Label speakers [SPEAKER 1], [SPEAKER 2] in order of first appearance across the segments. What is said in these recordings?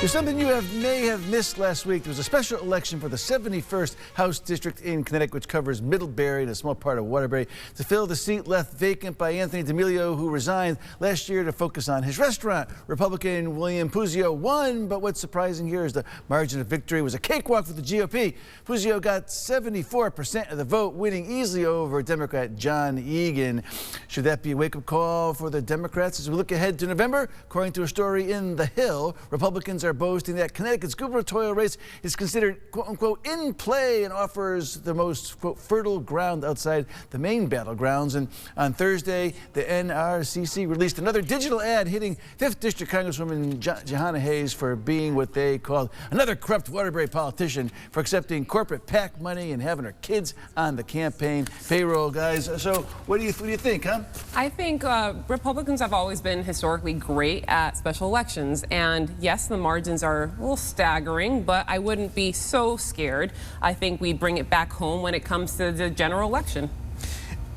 [SPEAKER 1] There's something you may have missed last week. There was a special election for the 71st House District in Connecticut, which covers Middlebury and a small part of Waterbury, to fill the seat left vacant by Anthony D'Amelio, who resigned last year to focus on his restaurant. Republican William Puzzio won, but what's surprising here is the margin of victory was a cakewalk for the GOP. Puzzio got 74% of the vote, winning easily over Democrat John Egan. Should that be a wake-up call for the Democrats as we look ahead to November? According to a story in The Hill, Republicans are boasting that Connecticut's gubernatorial race is considered, quote-unquote, in play and offers the most, quote, fertile ground outside the main battlegrounds. And on Thursday, the NRCC released another digital ad hitting 5th District Congresswoman Johanna Hayes for being what they called another corrupt Waterbury politician for accepting corporate PAC money and having her kids on the campaign payroll, guys. So what do you think, huh?
[SPEAKER 2] I think Republicans have always been historically great at special elections. And yes, the margins are a little staggering, but I wouldn't be so scared. I think we bring it back home when it comes to the general election.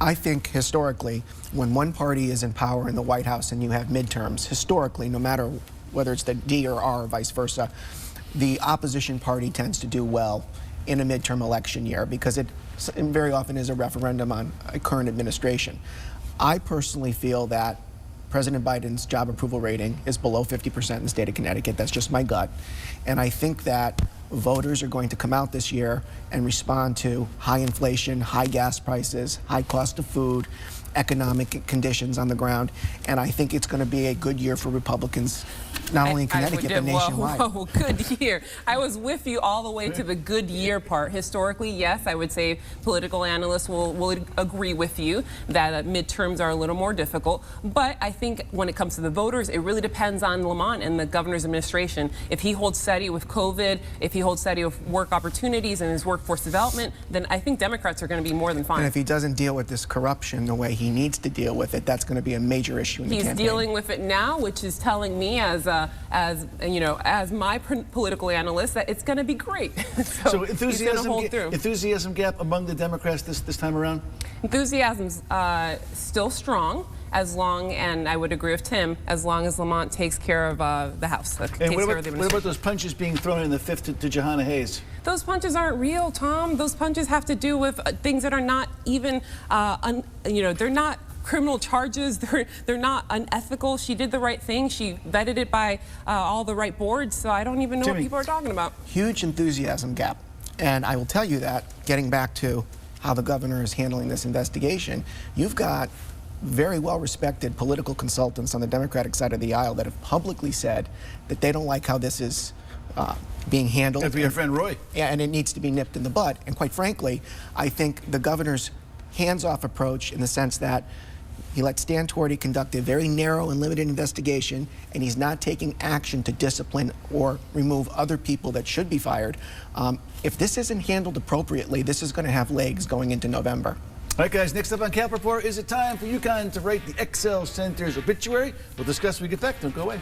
[SPEAKER 3] I think historically, when one party is in power in the White House and you have midterms, historically, no matter whether it's the D or R or vice versa, the opposition party tends to do well in a midterm election year because it very often is a referendum on a current administration. I personally feel that President Biden's job approval rating is below 50% in the state of Connecticut. That's just my gut. And I think that voters are going to come out this year and respond to high inflation, high gas prices, high cost of food, economic conditions on the ground. And I think it's going to be a good year for Republicans, not only in Connecticut, but nationwide.
[SPEAKER 2] Whoa, good year. I was with you all the way to the good year part. Historically, yes, I would say political analysts will agree with you that midterms are a little more difficult. But I think when it comes to the voters, it really depends on Lamont and the governor's administration. If he holds steady with COVID, if he holds steady with work opportunities and his workforce development, then I think Democrats are going to be more than fine.
[SPEAKER 3] And if he doesn't deal with this corruption the way he needs to deal with it, that's going to be a major issue in the campaign.
[SPEAKER 2] He's dealing with it now, which is telling me as my political analyst that it's going to be great. so
[SPEAKER 1] enthusiasm gap among the Democrats this time around?
[SPEAKER 2] Enthusiasm's still strong, as long, and I would agree with Tim, as long as Lamont takes care of the House.
[SPEAKER 1] And what about those punches being thrown in the 5th to Johanna Hayes?
[SPEAKER 2] Those punches aren't real, Tom. Those punches have to do with things that are not even, they're not criminal charges. They're not unethical. She did the right thing. She vetted it by all the right boards. So I don't even know what people are talking about.
[SPEAKER 3] Huge enthusiasm gap. And I will tell you that, getting back to how the governor is handling this investigation, you've got very well-respected political consultants on the Democratic side of the aisle that have publicly said that they don't like how this is being handled.
[SPEAKER 1] That'd be your friend Roy.
[SPEAKER 3] Yeah, and it needs to be nipped in the bud. And quite frankly, I think the governor's hands-off approach, in the sense that he let Stan Torti conduct a very narrow and limited investigation, and he's not taking action to discipline or remove other people that should be fired. If this isn't handled appropriately, this is going to have legs going into November.
[SPEAKER 1] All right, guys, next up on Cap Report, is it time for UConn to write the Excel Center's obituary? We'll discuss when we get back. Don't go away.